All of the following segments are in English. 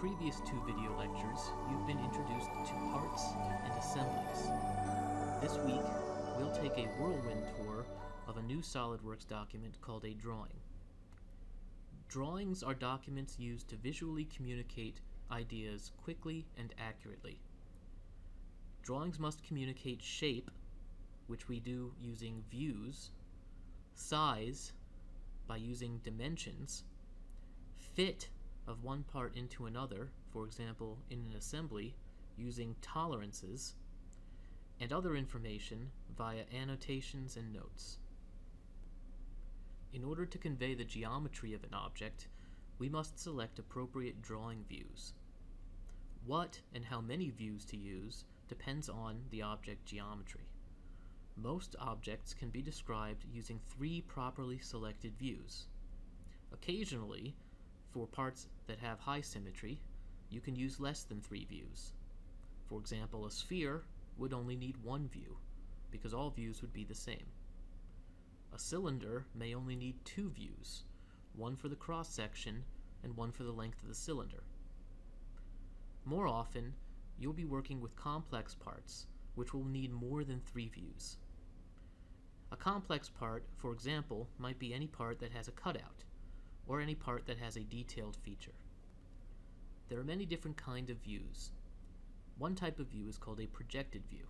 previous two video lectures, you've been introduced to parts and assemblies. This week, we'll take a whirlwind tour of a new SOLIDWORKS document called a drawing. Drawings are documents used to visually communicate ideas quickly and accurately. Drawings must communicate shape, which we do using views, size, by using dimensions, fit of one part into another, for example in an assembly, using tolerances, and other information via annotations and notes. In order to convey the geometry of an object, we must select appropriate drawing views. What and how many views to use depends on the object geometry. Most objects can be described using 3 properly selected views. Occasionally, for parts that have high symmetry, you can use less than 3 views. For example, a sphere would only need 1 view, because all views would be the same. A cylinder may only need 2 views, one for the cross-section and one for the length of the cylinder. More often, you'll be working with complex parts, which will need more than 3 views. A complex part, for example, might be any part that has a cutout, or any part that has a detailed feature. There are many different kinds of views. One type of view is called a projected view.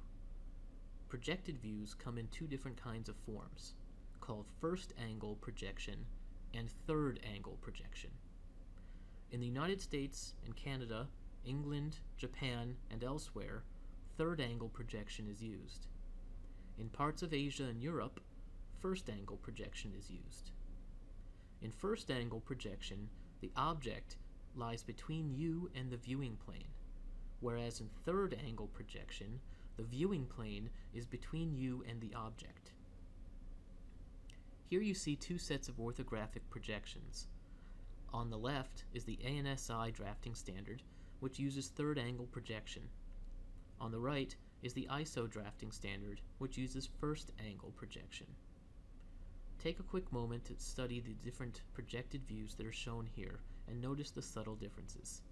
Projected views come in 2 different kinds of forms, called first angle projection and third angle projection. In the United States and Canada, England, Japan, and elsewhere, third angle projection is used. In parts of Asia and Europe, first angle projection is used. In first angle projection, the object lies between you and the viewing plane, whereas in third angle projection, the viewing plane is between you and the object. Here you see 2 sets of orthographic projections. On the left is the ANSI drafting standard, which uses third angle projection. On the right is the ISO drafting standard, which uses first angle projection. Take a quick moment to study the different projected views that are shown here and notice the subtle differences.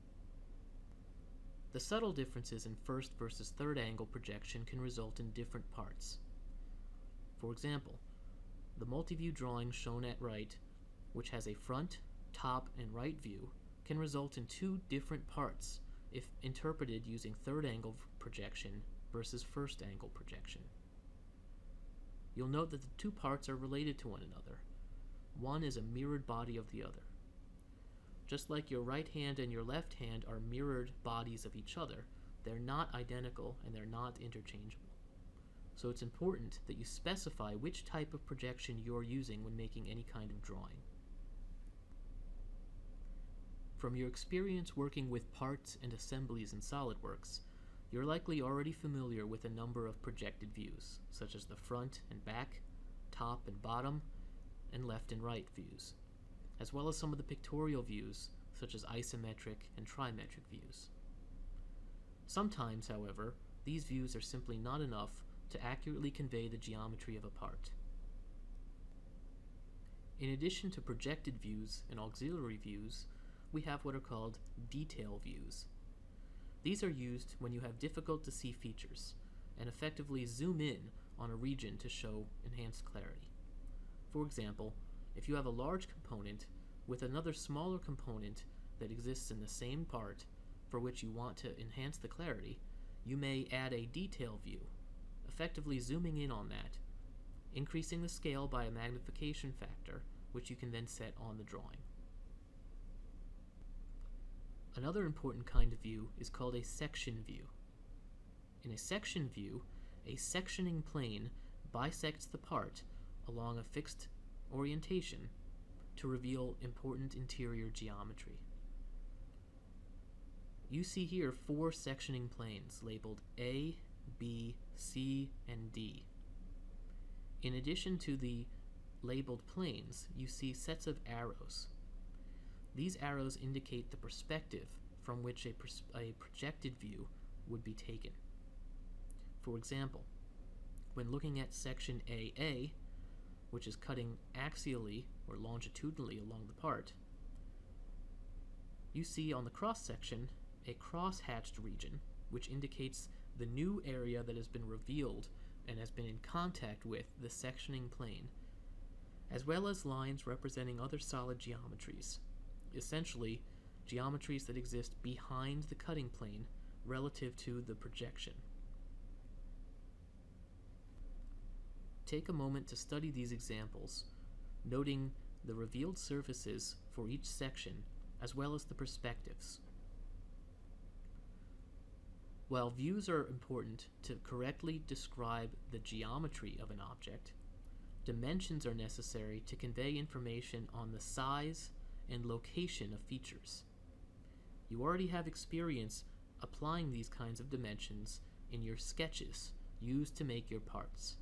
The subtle differences in first versus third angle projection can result in different parts. For example, the multi-view drawing shown at right, which has a front, top, and right view, can result in 2 different parts if interpreted using third angle projection versus first angle projection. You'll note that the 2 parts are related to one another. One is a mirrored body of the other. Just like your right hand and your left hand are mirrored bodies of each other, they're not identical and they're not interchangeable. So it's important that you specify which type of projection you're using when making any kind of drawing. From your experience working with parts and assemblies in SOLIDWORKS, you're likely already familiar with a number of projected views, such as the front and back, top and bottom, and left and right views, as well as some of the pictorial views, such as isometric and trimetric views. Sometimes, however, these views are simply not enough to accurately convey the geometry of a part. In addition to projected views and auxiliary views, we have what are called detail views. These are used when you have difficult to see features and effectively zoom in on a region to show enhanced clarity. For example, if you have a large component with another smaller component that exists in the same part for which you want to enhance the clarity, you may add a detail view, effectively zooming in on that, increasing the scale by a magnification factor, which you can then set on the drawing. Another important kind of view is called a section view. In a section view, a sectioning plane bisects the part along a fixed orientation to reveal important interior geometry. You see here 4 sectioning planes labeled A, B, C, and D. In addition to the labeled planes, you see sets of arrows. These arrows indicate the perspective from which a projected view would be taken. For example, when looking at section AA, which is cutting axially or longitudinally along the part, you see on the cross-section a cross-hatched region, which indicates the new area that has been revealed and has been in contact with the sectioning plane, as well as lines representing other solid geometries, essentially geometries that exist behind the cutting plane relative to the projection. Take a moment to study these examples, noting the revealed surfaces for each section as well as the perspectives. While views are important to correctly describe the geometry of an object, dimensions are necessary to convey information on the size and location of features. You already have experience applying these kinds of dimensions in your sketches used to make your parts.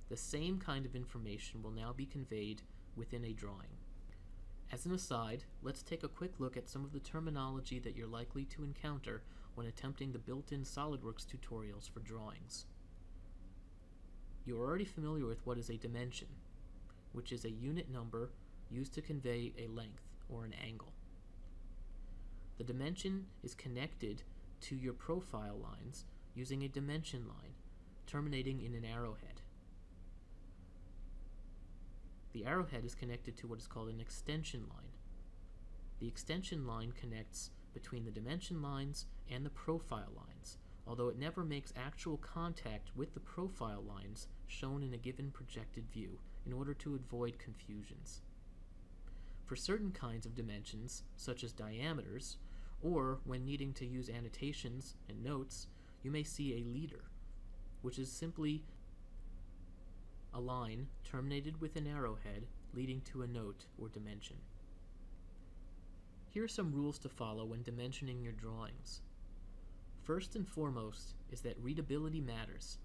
The same kind of information will now be conveyed within a drawing. As an aside, let's take a quick look at some of the terminology that you're likely to encounter when attempting the built-in SOLIDWORKS tutorials for drawings. You're already familiar with what is a dimension, which is a unit number used to convey a length or an angle. The dimension is connected to your profile lines using a dimension line, terminating in an arrowhead. The arrowhead is connected to what is called an extension line. The extension line connects between the dimension lines and the profile lines, although it never makes actual contact with the profile lines shown in a given projected view in order to avoid confusions. For certain kinds of dimensions, such as diameters, or when needing to use annotations and notes, you may see a leader, which is simply a line terminated with an arrowhead leading to a note or dimension. Here are some rules to follow when dimensioning your drawings. First and foremost is that readability matters.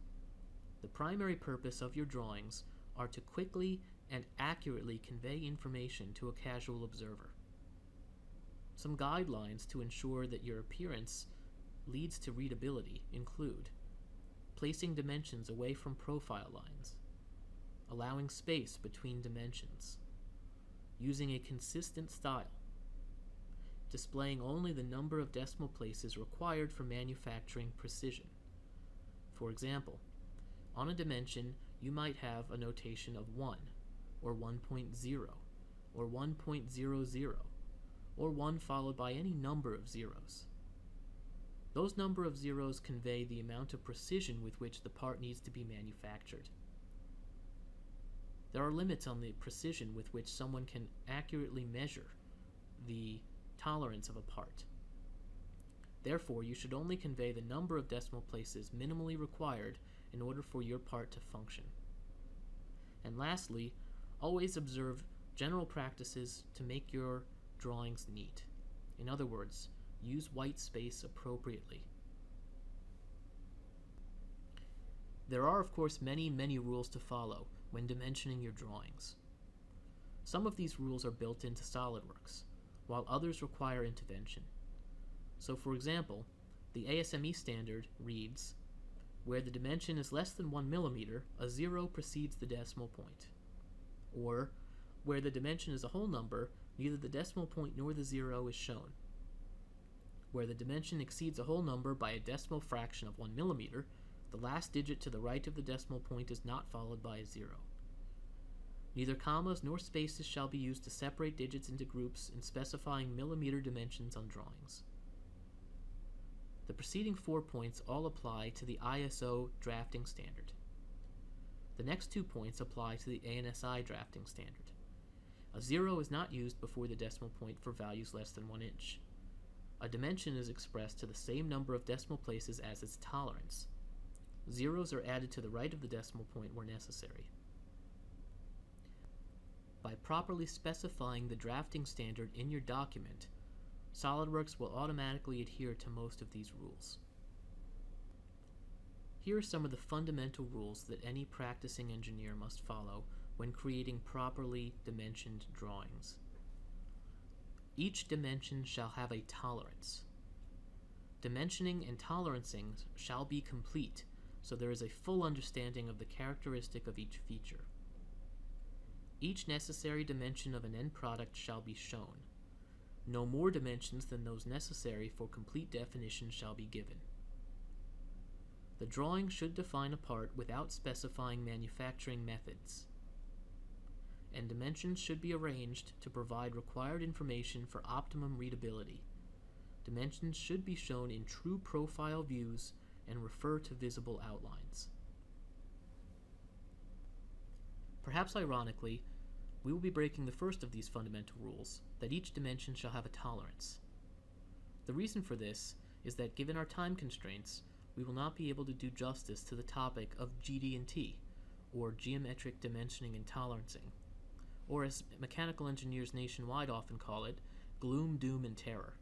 The primary purpose of your drawings are to quickly and accurately convey information to a casual observer. Some guidelines to ensure that your appearance leads to readability include placing dimensions away from profile lines, allowing space between dimensions, using a consistent style, displaying only the number of decimal places required for manufacturing precision. For example, on a dimension, you might have a notation of 1, or 1.0, or 1.00, or 1 followed by any number of zeros. Those number of zeros convey the amount of precision with which the part needs to be manufactured. There are limits on the precision with which someone can accurately measure the tolerance of a part. Therefore, you should only convey the number of decimal places minimally required in order for your part to function. And lastly, always observe general practices to make your drawings neat. In other words, use white space appropriately. There are, of course, many rules to follow when dimensioning your drawings. Some of these rules are built into SOLIDWORKS, while others require intervention. So, for example, the ASME standard reads, where the dimension is less than 1 millimeter, a 0 precedes the decimal point. Or, where the dimension is a whole number, neither the decimal point nor the 0 is shown. Where the dimension exceeds a whole number by a decimal fraction of 1 millimeter, the last digit to the right of the decimal point is not followed by a 0. Neither commas nor spaces shall be used to separate digits into groups in specifying millimeter dimensions on drawings. The preceding 4 points all apply to the ISO drafting standard. The next 2 points apply to the ANSI drafting standard. A 0 is not used before the decimal point for values less than 1 inch. A dimension is expressed to the same number of decimal places as its tolerance. Zeros are added to the right of the decimal point where necessary. By properly specifying the drafting standard in your document, SOLIDWORKS will automatically adhere to most of these rules. Here are some of the fundamental rules that any practicing engineer must follow when creating properly dimensioned drawings. Each dimension shall have a tolerance. Dimensioning and tolerancing shall be complete, so there is a full understanding of the characteristic of each feature. Each necessary dimension of an end product shall be shown. No more dimensions than those necessary for complete definition shall be given. The drawing should define a part without specifying manufacturing methods, and dimensions should be arranged to provide required information for optimum readability. Dimensions should be shown in true profile views and refer to visible outlines. Perhaps ironically, we will be breaking the first of these fundamental rules, that each dimension shall have a tolerance. The reason for this is that given our time constraints, we will not be able to do justice to the topic of GD&T, or geometric dimensioning and tolerancing, or as mechanical engineers nationwide often call it, gloom, doom, and terror.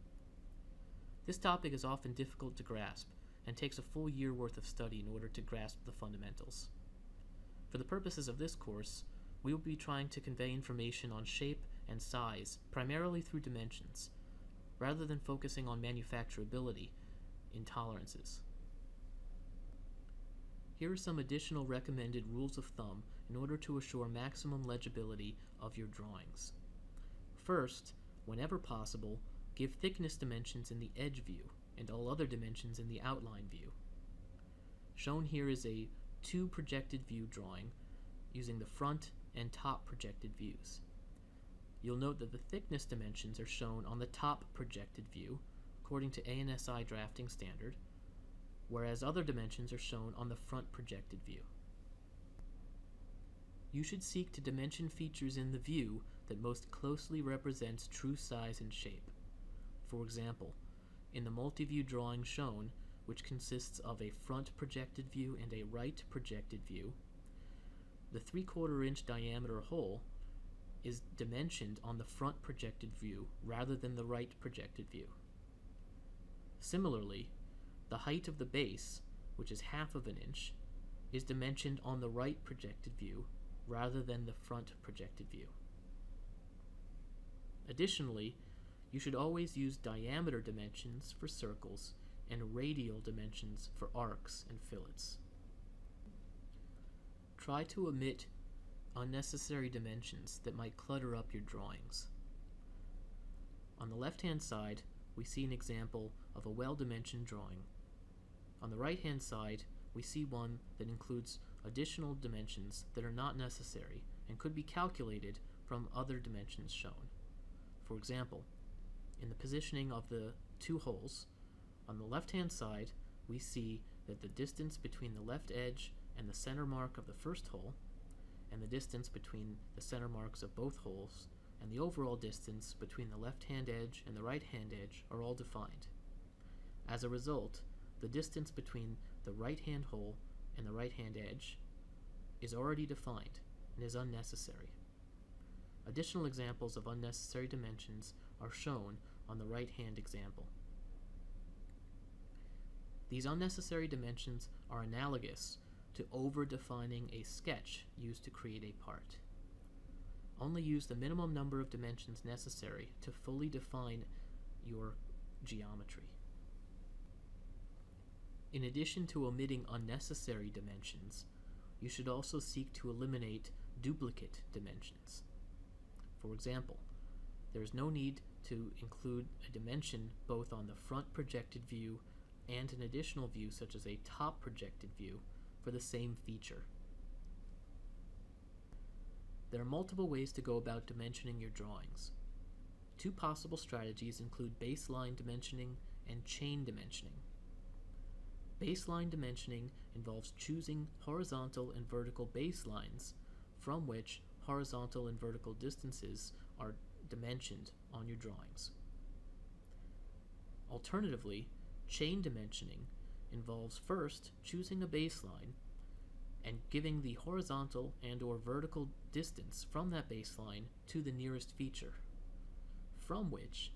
This topic is often difficult to grasp and takes a full year worth of study in order to grasp the fundamentals. For the purposes of this course, we will be trying to convey information on shape and size primarily through dimensions, rather than focusing on manufacturability in tolerances. Here are some additional recommended rules of thumb in order to assure maximum legibility of your drawings. First, whenever possible, give thickness dimensions in the edge view and all other dimensions in the outline view. Shown here is a two projected view drawing using the front and top projected views. You'll note that the thickness dimensions are shown on the top projected view according to ANSI drafting standard, whereas other dimensions are shown on the front projected view. You should seek to dimension features in the view that most closely represents true size and shape. For example, in the multi-view drawing shown, which consists of a front projected view and a right projected view, the 3/4 inch diameter hole is dimensioned on the front projected view rather than the right projected view. Similarly, the height of the base, which is 1/2 inch, is dimensioned on the right projected view rather than the front projected view. Additionally, you should always use diameter dimensions for circles and radial dimensions for arcs and fillets. Try to omit unnecessary dimensions that might clutter up your drawings. On the left-hand side, we see an example of a well-dimensioned drawing. On the right-hand side, we see one that includes additional dimensions that are not necessary and could be calculated from other dimensions shown. For example, in the positioning of the two holes, on the left-hand side, we see that the distance between the left edge and the center mark of the first hole, and the distance between the center marks of both holes, and the overall distance between the left-hand edge and the right-hand edge are all defined. As a result, the distance between the right-hand hole and the right-hand edge is already defined and is unnecessary. Additional examples of unnecessary dimensions are shown on the right-hand example. These unnecessary dimensions are analogous to over-defining a sketch used to create a part. Only use the minimum number of dimensions necessary to fully define your geometry. In addition to omitting unnecessary dimensions, you should also seek to eliminate duplicate dimensions. For example, there is no need to include a dimension both on the front projected view and an additional view such as a top projected view for the same feature. There are multiple ways to go about dimensioning your drawings. Two possible strategies include baseline dimensioning and chain dimensioning. Baseline dimensioning involves choosing horizontal and vertical baselines from which horizontal and vertical distances are dimensioned on your drawings. Alternatively, chain dimensioning involves first choosing a baseline and giving the horizontal and/or vertical distance from that baseline to the nearest feature, from which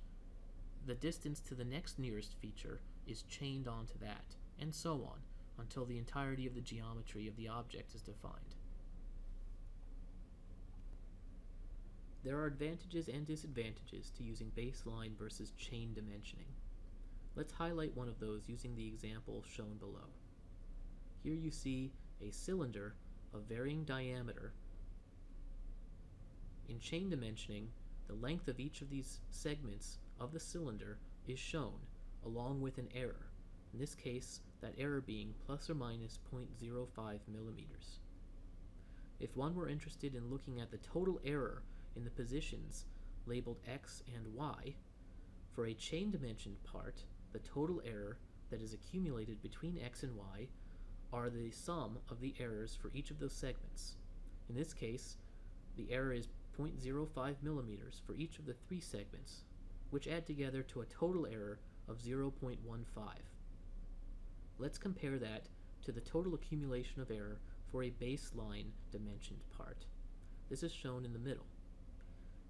the distance to the next nearest feature is chained onto that, and so on, until the entirety of the geometry of the object is defined. There are advantages and disadvantages to using baseline versus chain dimensioning. Let's highlight one of those using the example shown below. Here you see a cylinder of varying diameter. In chain dimensioning, the length of each of these segments of the cylinder is shown, along with an error, in this case that error being plus or minus 0.05 millimeters. If one were interested in looking at the total error in the positions labeled x and y, for a chain dimensioned part, the total error that is accumulated between x and y are the sum of the errors for each of those segments. In this case, the error is 0.05 millimeters for each of the 3 segments, which add together to a total error of 0.15. Let's compare that to the total accumulation of error for a baseline dimensioned part. This is shown in the middle.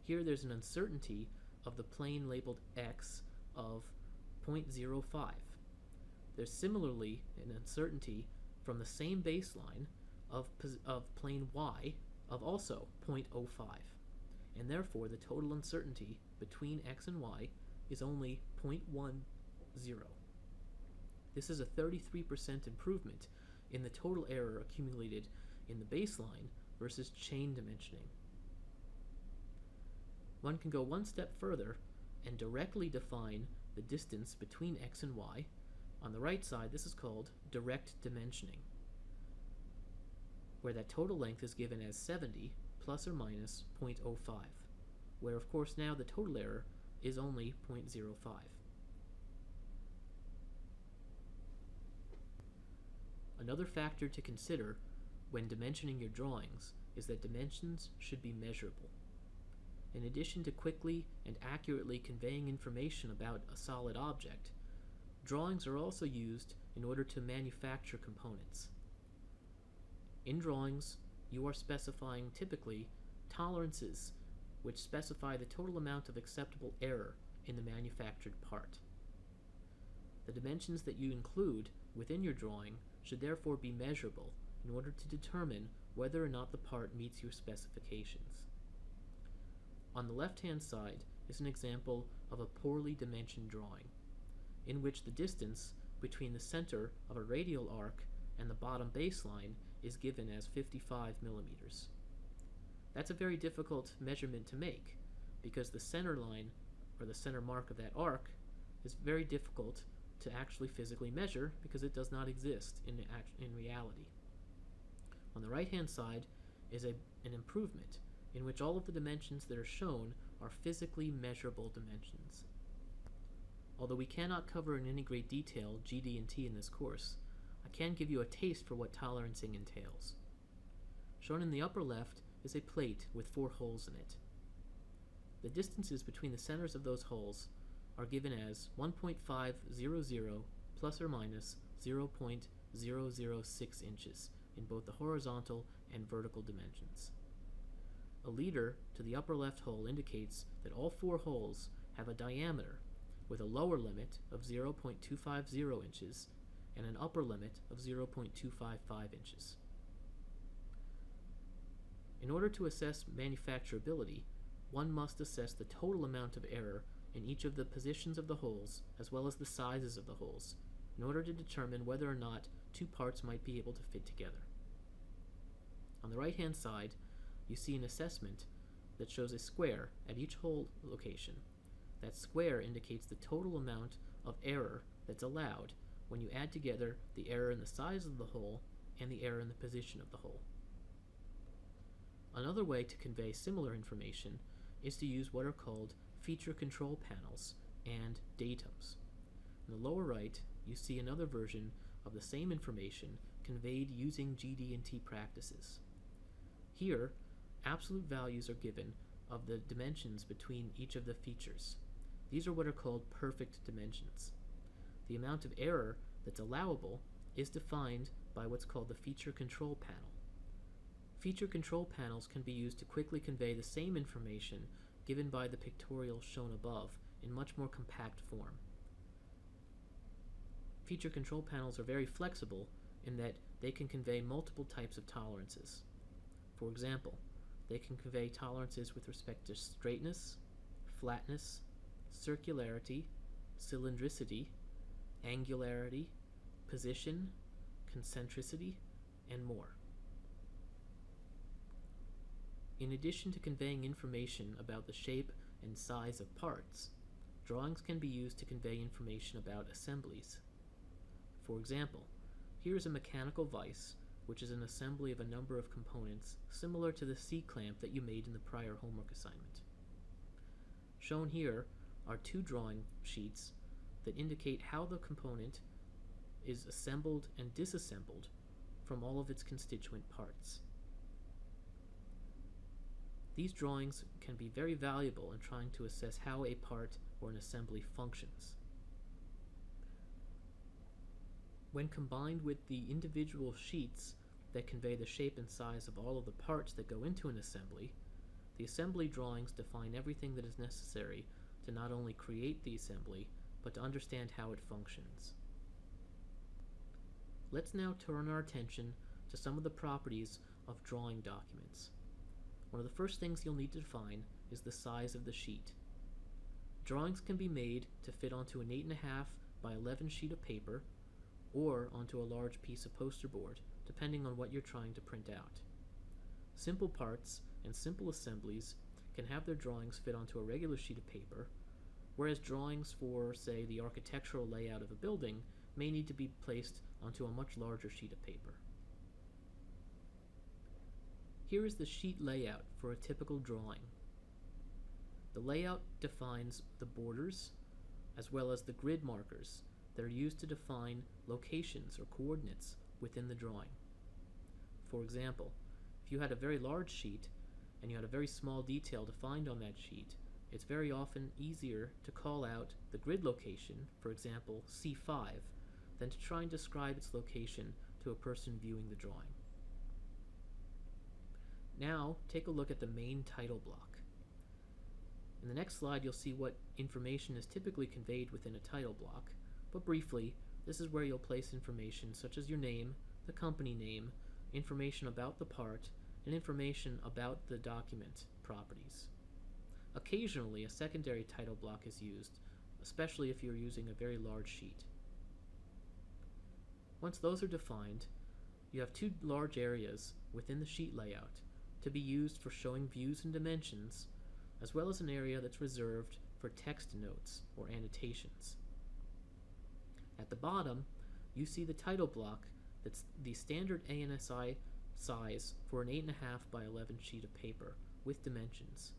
Here there's an uncertainty of the plane labeled x of 0.05. There's similarly an uncertainty from the same baseline of plane y of also 0.05, and therefore the total uncertainty between x and y is only 0.10. This is a 33% improvement in the total error accumulated in the baseline versus chain dimensioning. One can go one step further and directly define the distance between x and y. On the right side, this is called direct dimensioning, where that total length is given as 70 plus or minus 0.05, where of course now the total error is only 0.05. Another factor to consider when dimensioning your drawings is that dimensions should be measurable. In addition to quickly and accurately conveying information about a solid object, drawings are also used in order to manufacture components. In drawings, you are specifying typically tolerances which specify the total amount of acceptable error in the manufactured part. The dimensions that you include within your drawing should therefore be measurable in order to determine whether or not the part meets your specifications. On the left-hand side is an example of a poorly dimensioned drawing, in which the distance between the center of a radial arc and the bottom baseline is given as 55 millimeters. That's a very difficult measurement to make, because the center line, or the center mark of that arc, is very difficult to actually physically measure because it does not exist in reality. On the right-hand side is an improvement in which all of the dimensions that are shown are physically measurable dimensions. Although we cannot cover in any great detail GD&T in this course, I can give you a taste for what tolerancing entails. Shown in the upper left is a plate with 4 holes in it. The distances between the centers of those holes are given as 1.500 plus or minus 0.006 inches in both the horizontal and vertical dimensions. A leader to the upper left hole indicates that all 4 holes have a diameter with a lower limit of 0.250 inches and an upper limit of 0.255 inches. In order to assess manufacturability, one must assess the total amount of error in each of the positions of the holes as well as the sizes of the holes in order to determine whether or not 2 parts might be able to fit together. On the right-hand side, you see an assessment that shows a square at each hole location. That square indicates the total amount of error that's allowed when you add together the error in the size of the hole and the error in the position of the hole. Another way to convey similar information is to use what are called feature control panels and datums. In the lower right, you see another version of the same information conveyed using GD&T practices. Here, absolute values are given of the dimensions between each of the features. These are what are called perfect dimensions. The amount of error that's allowable is defined by what's called the feature control panel. Feature control panels can be used to quickly convey the same information given by the pictorial shown above in much more compact form. Feature control panels are very flexible in that they can convey multiple types of tolerances. For example, they can convey tolerances with respect to straightness, flatness, circularity, cylindricity, angularity, position, concentricity, and more. In addition to conveying information about the shape and size of parts, drawings can be used to convey information about assemblies. For example, here is a mechanical vise, which is an assembly of a number of components similar to the C-clamp that you made in the prior homework assignment. Shown here are two drawing sheets that indicate how the component is assembled and disassembled from all of its constituent parts. These drawings can be very valuable in trying to assess how a part or an assembly functions. When combined with the individual sheets that convey the shape and size of all of the parts that go into an assembly, the assembly drawings define everything that is necessary to not only create the assembly, but to understand how it functions. Let's now turn our attention to some of the properties of drawing documents. One of the first things you'll need to define is the size of the sheet. Drawings can be made to fit onto an 8.5 by 11 sheet of paper or onto a large piece of poster board, depending on what you're trying to print out. Simple parts and simple assemblies can have their drawings fit onto a regular sheet of paper, whereas drawings for, say, the architectural layout of a building may need to be placed onto a much larger sheet of paper. Here is the sheet layout for a typical drawing. The layout defines the borders as well as the grid markers that are used to define locations or coordinates within the drawing. For example, if you had a very large sheet and you had a very small detail defined on that sheet, it's very often easier to call out the grid location, for example C5, than to try and describe its location to a person viewing the drawing. Now, take a look at the main title block. In the next slide, you'll see what information is typically conveyed within a title block, but briefly, this is where you'll place information such as your name, the company name, information about the part, and information about the document properties. Occasionally, a secondary title block is used, especially if you're using a very large sheet. Once those are defined, you have two large areas within the sheet layout to be used for showing views and dimensions, as well as an area that's reserved for text notes or annotations. At the bottom, you see the title block that's the standard ANSI size for an 8.5 by 11 sheet of paper with dimensions.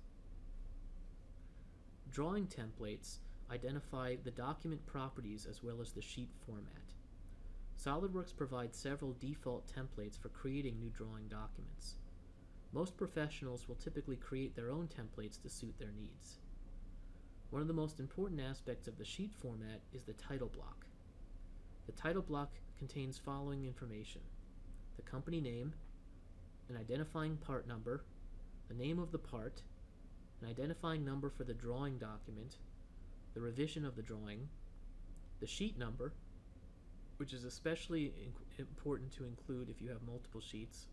Drawing templates identify the document properties as well as the sheet format. SOLIDWORKS provides several default templates for creating new drawing documents. Most professionals will typically create their own templates to suit their needs. One of the most important aspects of the sheet format is the title block. The title block contains following information: the company name, an identifying part number, the name of the part, an identifying number for the drawing document, the revision of the drawing, the sheet number, which is especially important to include if you have multiple sheets,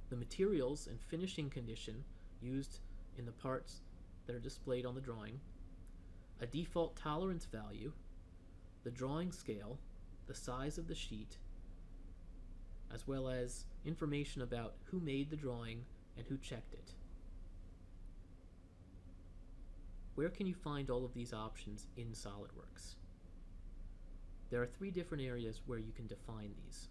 the materials and finishing condition used in the parts that are displayed on the drawing, a default tolerance value, the drawing scale, the size of the sheet, as well as information about who made the drawing and who checked it. Where can you find all of these options in SOLIDWORKS? There are three different areas where you can define these.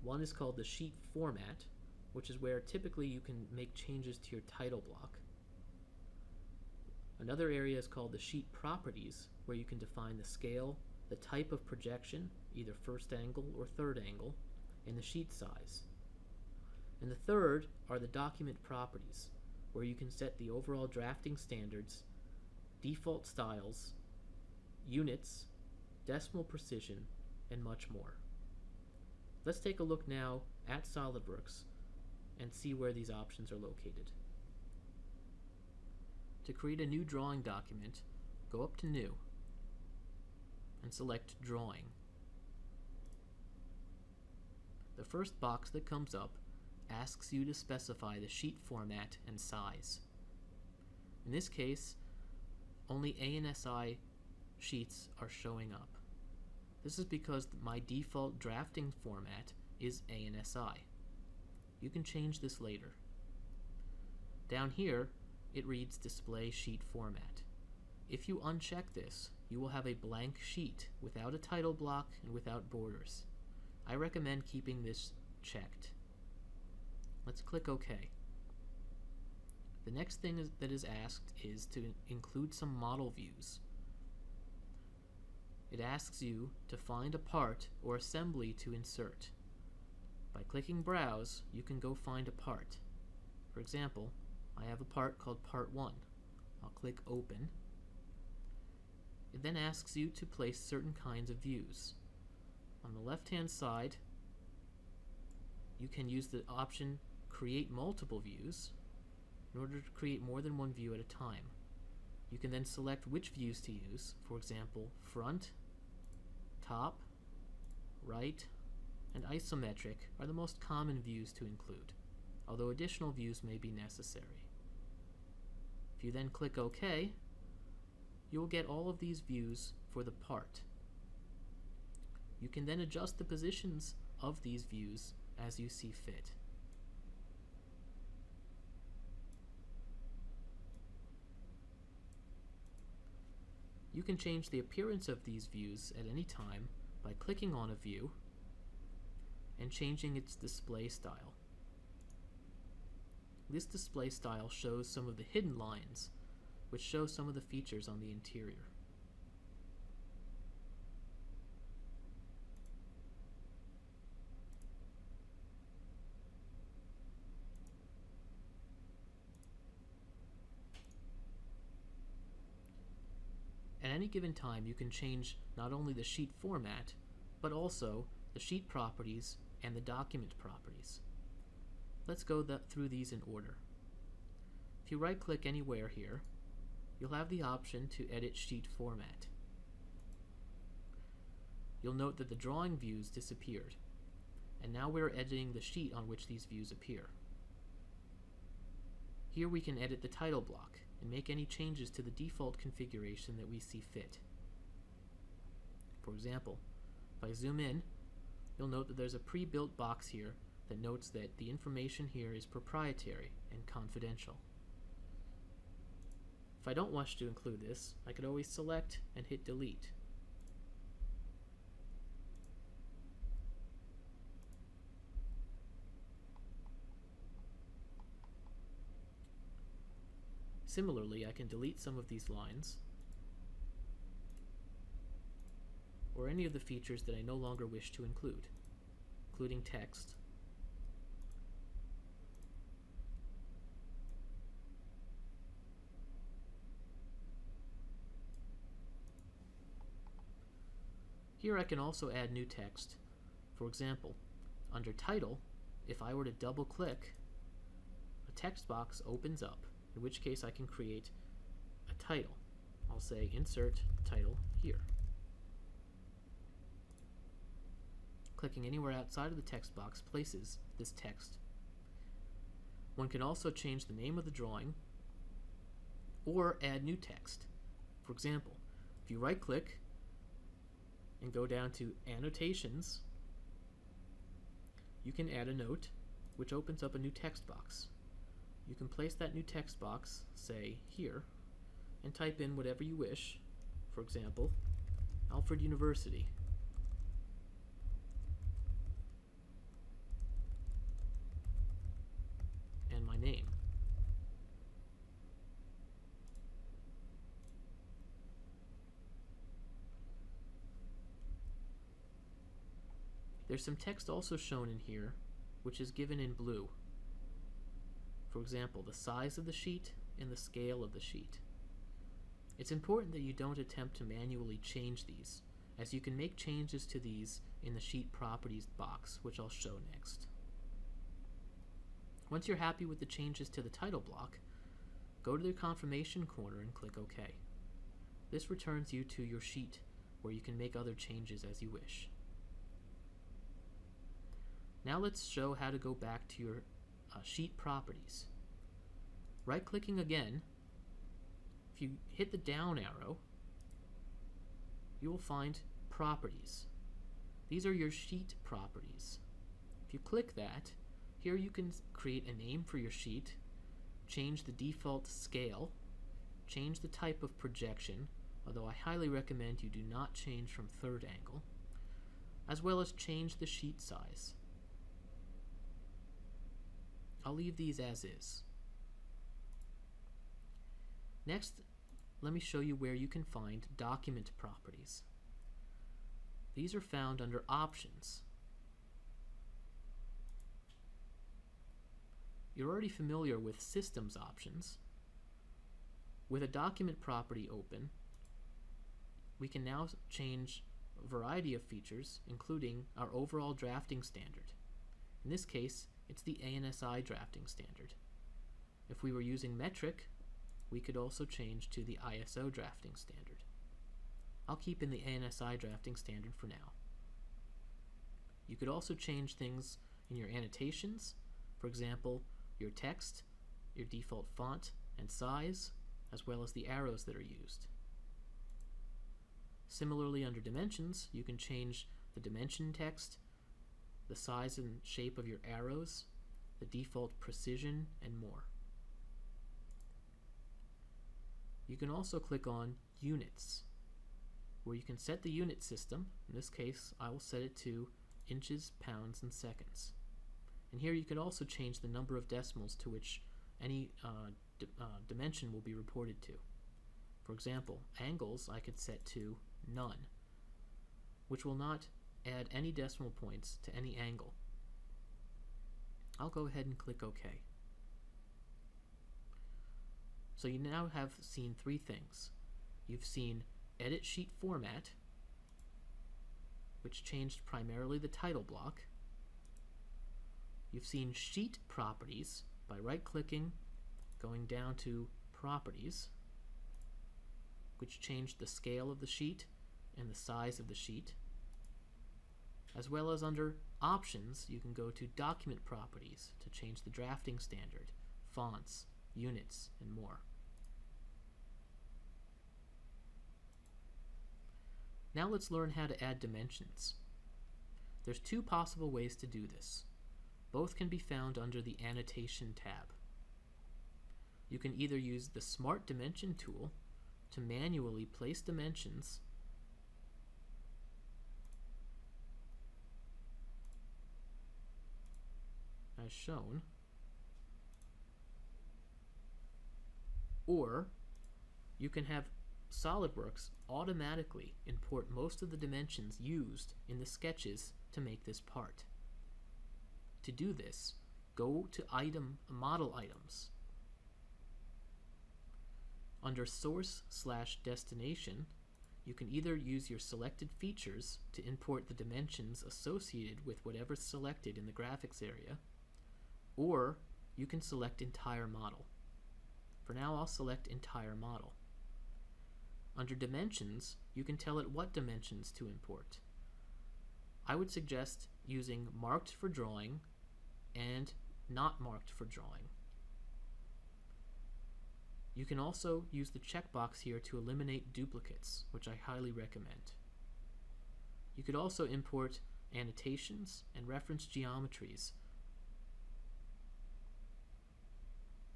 One is called the sheet format, which is where typically you can make changes to your title block. Another area is called the sheet properties, where you can define the scale, the type of projection, either first angle or third angle, and the sheet size. And the third are the document properties, where you can set the overall drafting standards, default styles, units, decimal precision, and much more. Let's take a look now at SOLIDWORKS and see where these options are located. To create a new drawing document, go up to New and select Drawing. The first box that comes up asks you to specify the sheet format and size. In this case, only ANSI sheets are showing up. This is because my default drafting format is ANSI. You can change this later. Down here, it reads Display Sheet Format. If you uncheck this, you will have a blank sheet without a title block and without borders. I recommend keeping this checked. Let's click OK. The next thing that is asked is to include some model views. It asks you to find a part or assembly to insert. By clicking Browse, you can go find a part. For example, I have a part called Part 1. I'll click Open. It then asks you to place certain kinds of views. On the left-hand side, you can use the option Create Multiple Views in order to create more than one view at a time. You can then select which views to use. For example, front, top, right, and isometric are the most common views to include, although additional views may be necessary. If you then click OK, you will get all of these views for the part. You can then adjust the positions of these views as you see fit. You can change the appearance of these views at any time by clicking on a view and changing its display style. This display style shows some of the hidden lines, which show some of the features on the interior. At any given time, you can change not only the sheet format, but also the sheet properties and the document properties. Let's go through these in order. If you right-click anywhere here, you'll have the option to edit sheet format. You'll note that the drawing views disappeared, and now we're editing the sheet on which these views appear. Here we can edit the title block and make any changes to the default configuration that we see fit. For example, if I zoom in, you'll note that there's a pre-built box here that notes that the information here is proprietary and confidential. If I don't wish to include this, I could always select and hit delete. Similarly, I can delete some of these lines or any of the features that I no longer wish to include, including text. Here I can also add new text. For example, under Title, if I were to double-click, a text box opens up, in which case I can create a title. I'll say Insert Title here. Clicking anywhere outside of the text box places this text. One can also change the name of the drawing or add new text. For example, if you right-click and go down to Annotations, you can add a note which opens up a new text box. You can place that new text box, say here, and type in whatever you wish. For example, Alfred University. And my name. There's some text also shown in here, which is given in blue. For example, the size of the sheet and the scale of the sheet. It's important that you don't attempt to manually change these, as you can make changes to these in the Sheet Properties box, which I'll show next. Once you're happy with the changes to the title block, go to the confirmation corner and click OK. This returns you to your sheet, where you can make other changes as you wish. Now let's show how to go back to your sheet properties. Right-clicking again, if you hit the down arrow, you will find Properties. These are your sheet properties. If you click that, here you can create a name for your sheet, change the default scale, change the type of projection, although I highly recommend you do not change from third angle, as well as change the sheet size. I'll leave these as is. Next, let me show you where you can find document properties. These are found under Options. You're already familiar with Systems options. With a document property open, we can now change a variety of features, including our overall drafting standard. In this case, it's the ANSI drafting standard. If we were using metric, we could also change to the ISO drafting standard. I'll keep in the ANSI drafting standard for now. You could also change things in your annotations, for example, your text, your default font and size, as well as the arrows that are used. Similarly, under dimensions, you can change the dimension text, the size and shape of your arrows, the default precision, and more. You can also click on Units, where you can set the unit system. In this case, I will set it to inches, pounds, and seconds. And here you can also change the number of decimals to which any dimension will be reported to. For example, angles I could set to none, which will not add any decimal points to any angle. I'll go ahead and click OK. So you now have seen three things. You've seen Edit Sheet Format, which changed primarily the title block. You've seen Sheet Properties by right-clicking, going down to Properties, which changed the scale of the sheet and the size of the sheet. As well as under Options, you can go to Document Properties to change the drafting standard, fonts, units, and more. Now let's learn how to add dimensions. There's two possible ways to do this. Both can be found under the Annotation tab. You can either use the Smart Dimension tool to manually place dimensions as shown, or you can have SOLIDWORKS automatically import most of the dimensions used in the sketches to make this part. To do this, go to Model Items. Under Source/Destination, you can either use your selected features to import the dimensions associated with whatever's selected in the graphics area, or you can select Entire Model. For now, I'll select Entire Model. Under Dimensions, you can tell it what dimensions to import. I would suggest using Marked for Drawing and Not Marked for Drawing. You can also use the checkbox here to eliminate duplicates, which I highly recommend. You could also import annotations and reference geometries.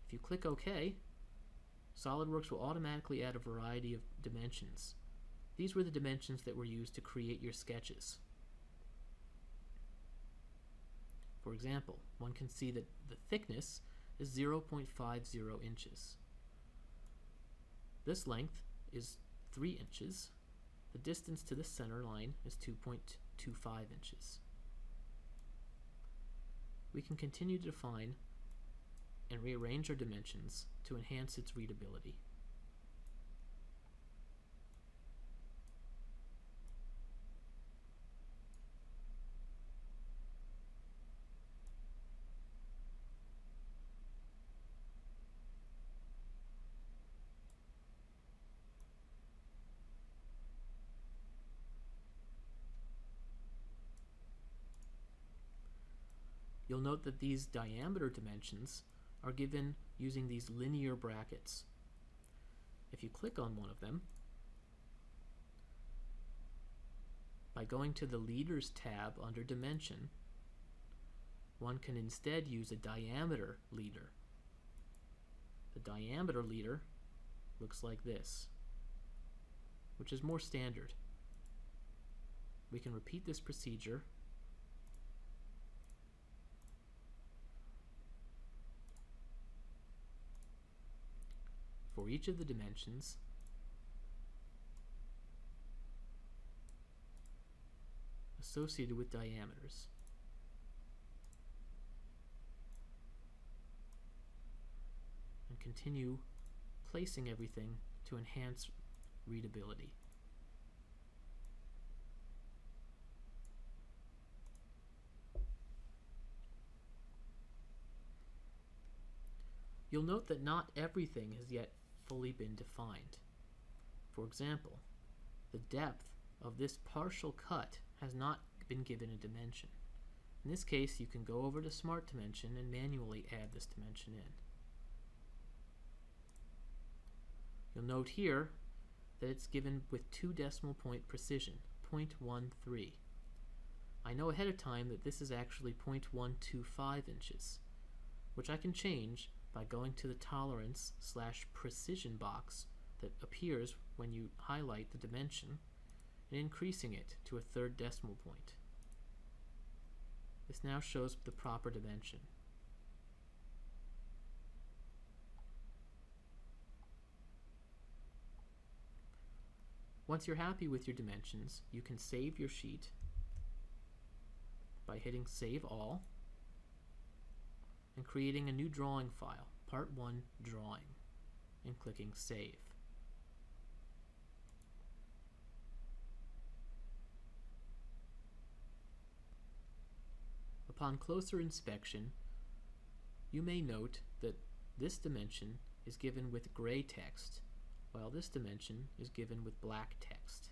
If you click OK, SOLIDWORKS will automatically add a variety of dimensions. These were the dimensions that were used to create your sketches. For example, one can see that the thickness is 0.50 inches. This length is 3 inches. The distance to the center line is 2.25 inches. We can continue to define and rearrange our dimensions to enhance its readability. You'll note that these diameter dimensions are given using these linear brackets. If you click on one of them, by going to the Leaders tab under Dimension, one can instead use a diameter leader. The diameter leader looks like this, which is more standard. We can repeat this procedure for each of the dimensions associated with diameters. And continue placing everything to enhance readability. You'll note that not everything has yet fully been defined. For example, the depth of this partial cut has not been given a dimension. In this case, you can go over to Smart Dimension and manually add this dimension in. You'll note here that it's given with 2 decimal point precision, 0.13. I know ahead of time that this is actually 0.125 inches, which I can change by going to the tolerance/precision box that appears when you highlight the dimension and increasing it to a 3rd decimal point. This now shows the proper dimension. Once you're happy with your dimensions, you can save your sheet by hitting Save All and creating a new drawing file, Part 1 Drawing, and clicking Save. Upon closer inspection, you may note that this dimension is given with gray text, while this dimension is given with black text.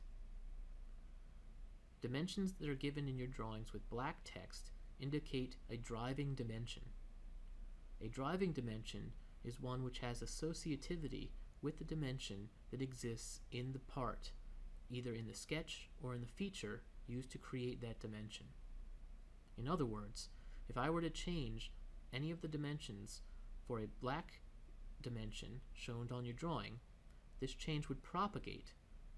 Dimensions that are given in your drawings with black text indicate a driving dimension. A driving dimension is one which has associativity with the dimension that exists in the part, either in the sketch or in the feature used to create that dimension. In other words, if I were to change any of the dimensions for a black dimension shown on your drawing, this change would propagate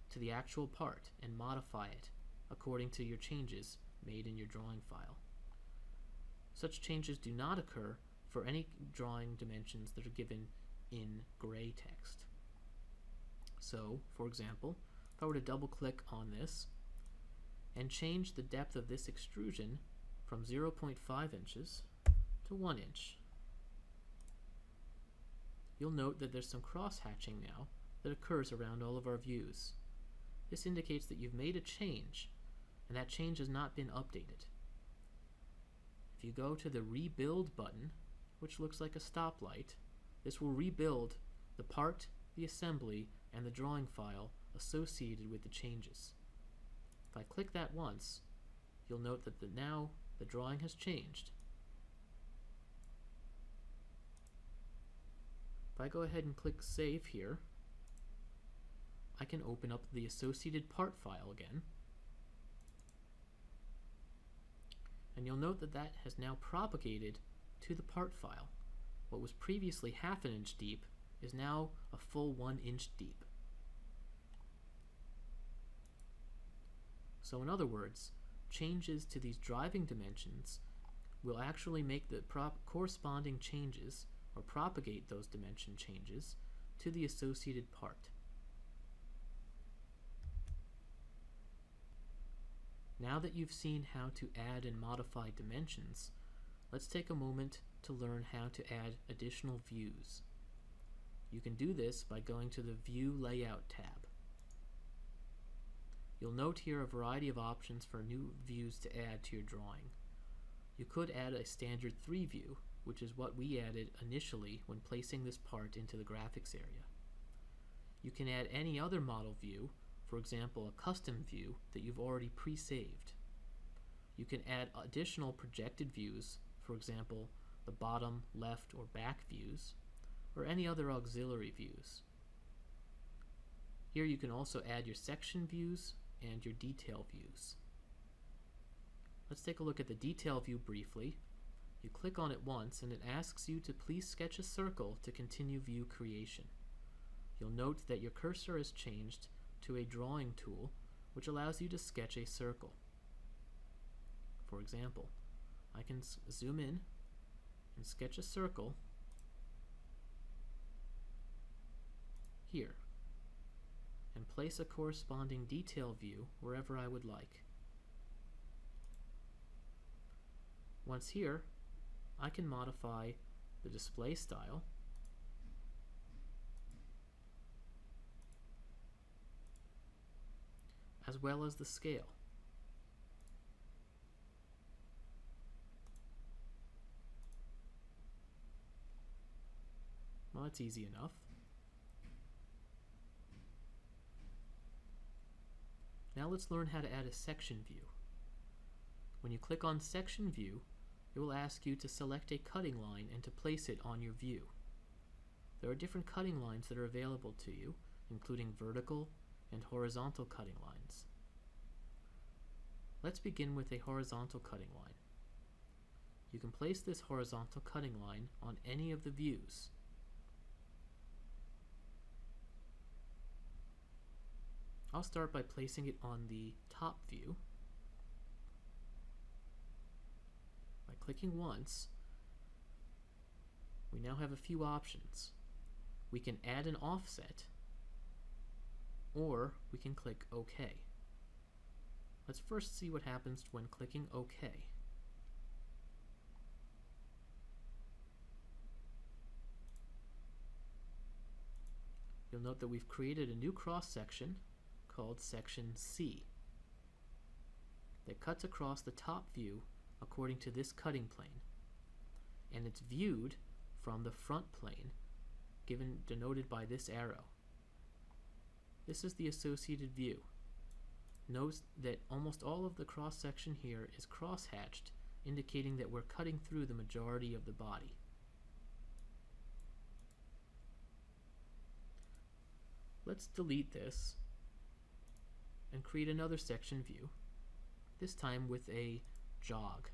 to the actual part and modify it according to your changes made in your drawing file. Such changes do not occur for any drawing dimensions that are given in gray text. So, for example, if I were to double click on this and change the depth of this extrusion from 0.5 inches to 1 inch, you'll note that there's some cross-hatching now that occurs around all of our views. This indicates that you've made a change, and that change has not been updated. If you go to the Rebuild button, which looks like a stoplight, this will rebuild the part, the assembly, and the drawing file associated with the changes. If I click that once, you'll note that now the drawing has changed. If I go ahead and click Save here, I can open up the associated part file again, and you'll note that that has now propagated to the part file. What was previously ½ inch deep is now a full 1 inch deep. So in other words, changes to these driving dimensions will actually make the corresponding changes or propagate those dimension changes to the associated part. Now that you've seen how to add and modify dimensions, let's take a moment to learn how to add additional views. You can do this by going to the View Layout tab. You'll note here a variety of options for new views to add to your drawing. You could add a standard 3 view, which is what we added initially when placing this part into the graphics area. You can add any other model view, for example a custom view that you've already pre-saved. You can add additional projected views, for example the bottom, left, or back views, or any other auxiliary views. Here you can also add your section views and your detail views. Let's take a look at the detail view briefly. You click on it once and it asks you to please sketch a circle to continue view creation. you'll note that your cursor is changed to a drawing tool, which allows you to sketch a circle. For example, I can zoom in and sketch a circle here, and place a corresponding detail view wherever I would like. Once here, I can modify the display style as well as the scale. Well, that's easy enough. Now let's learn how to add a section view. When you click on Section View, it will ask you to select a cutting line and to place it on your view. There are different cutting lines that are available to you, including vertical and horizontal cutting lines. Let's begin with a horizontal cutting line. You can place this horizontal cutting line on any of the views. I'll start by placing it on the top view. By clicking once, we now have a few options. We can add an offset, or we can click OK. Let's first see what happens when clicking OK. You'll note that we've created a new cross-section called Section C that cuts across the top view according to this cutting plane, and it's viewed from the front plane, denoted by this arrow. This is the associated view. Note that almost all of the cross-section here is cross-hatched, indicating that we're cutting through the majority of the body. Let's delete this and create another section view, this time with a jog.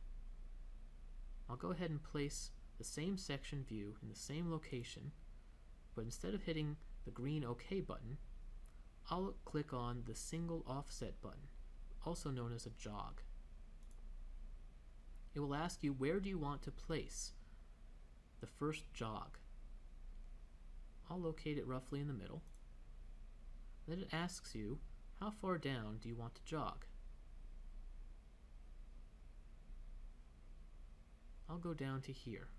I'll go ahead and place the same section view in the same location, but instead of hitting the green OK button, I'll click on the single offset button, also known as a jog. It will ask you, where do you want to place the first jog? I'll locate it roughly in the middle. Then it asks you, how far down do you want to jog? I'll go down to here.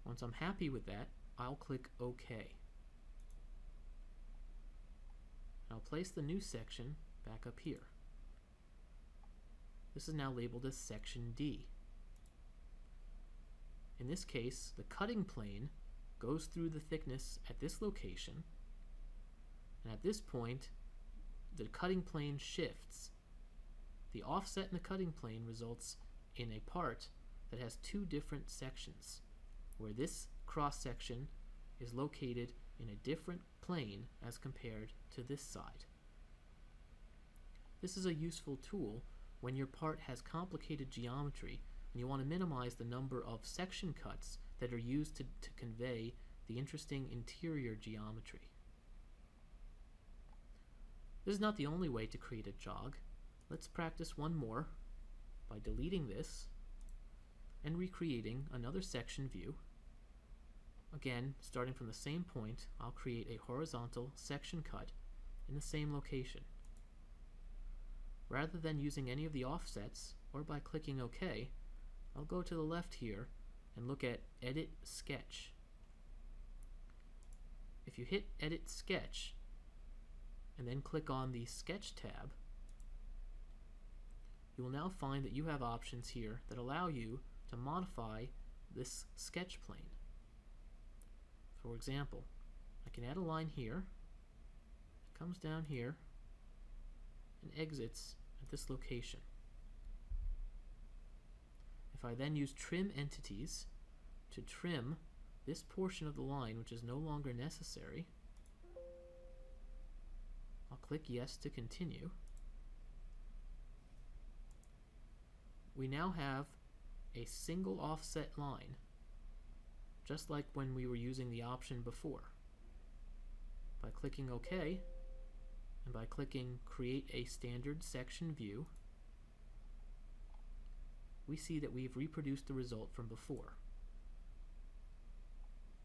Once I'm happy with that, I'll click OK. I'll place the new section back up here. This is now labeled as Section D. In this case, the cutting plane goes through the thickness at this location, and at this point, the cutting plane shifts. The offset in the cutting plane results in a part that has two different sections, where this cross-section is located in a different plane as compared to this side. This is a useful tool when your part has complicated geometry and you want to minimize the number of section cuts that are used to convey the interesting interior geometry. This is not the only way to create a jog. Let's practice one more by deleting this and recreating another section view. Again, starting from the same point, I'll create a horizontal section cut in the same location. Rather than using any of the offsets, or by clicking OK, I'll go to the left here and look at Edit Sketch. If you hit Edit Sketch and then click on the Sketch tab, you will now find that you have options here that allow you to modify this sketch plane. For example, I can add a line here, it comes down here, and exits at this location. If I then use Trim Entities to trim this portion of the line which is no longer necessary, I'll click Yes to continue. We now have a single offset line just like when we were using the option before. By clicking OK, and by clicking Create a Standard Section View, we see that we've reproduced the result from before.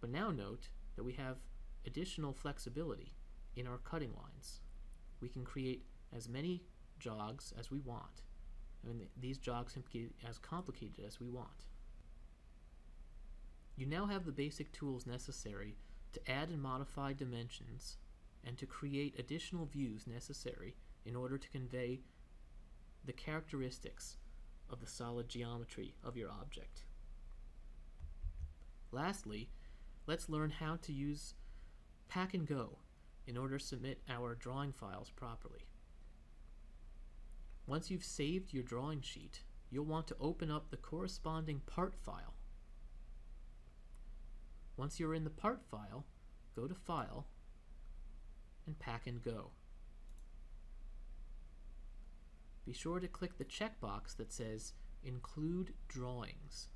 But now note that we have additional flexibility in our cutting lines. We can create as many jogs as we want, and these jogs can be as complicated as we want. You now have the basic tools necessary to add and modify dimensions and to create additional views necessary in order to convey the characteristics of the solid geometry of your object. Lastly, let's learn how to use Pack and Go in order to submit our drawing files properly. Once you've saved your drawing sheet, you'll want to open up the corresponding part file. Once you're in the part file, go to File and Pack and Go. Be sure to click the checkbox that says Include Drawings.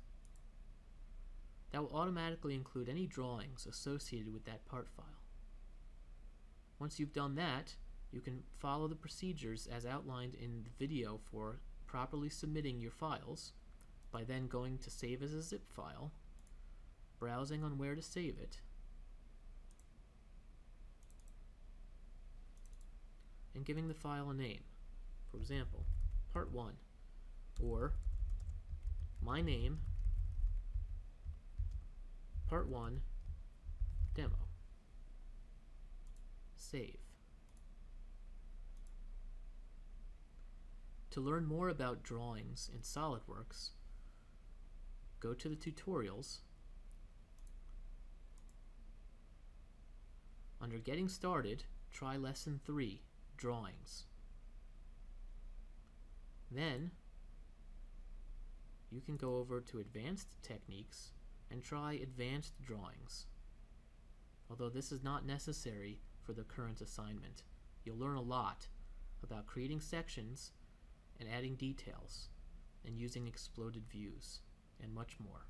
That will automatically include any drawings associated with that part file. Once you've done that, you can follow the procedures as outlined in the video for properly submitting your files by then going to Save as a zip file, browsing on where to save it, and giving the file a name. For example, Part 1, or My Name, Part 1, Demo. Save. To learn more about drawings in SOLIDWORKS, go to the tutorials. Under Getting Started, try Lesson 3, Drawings. Then, you can go over to Advanced Techniques and try Advanced Drawings. Although this is not necessary for the current assignment, you'll learn a lot about creating sections and adding details and using exploded views and much more.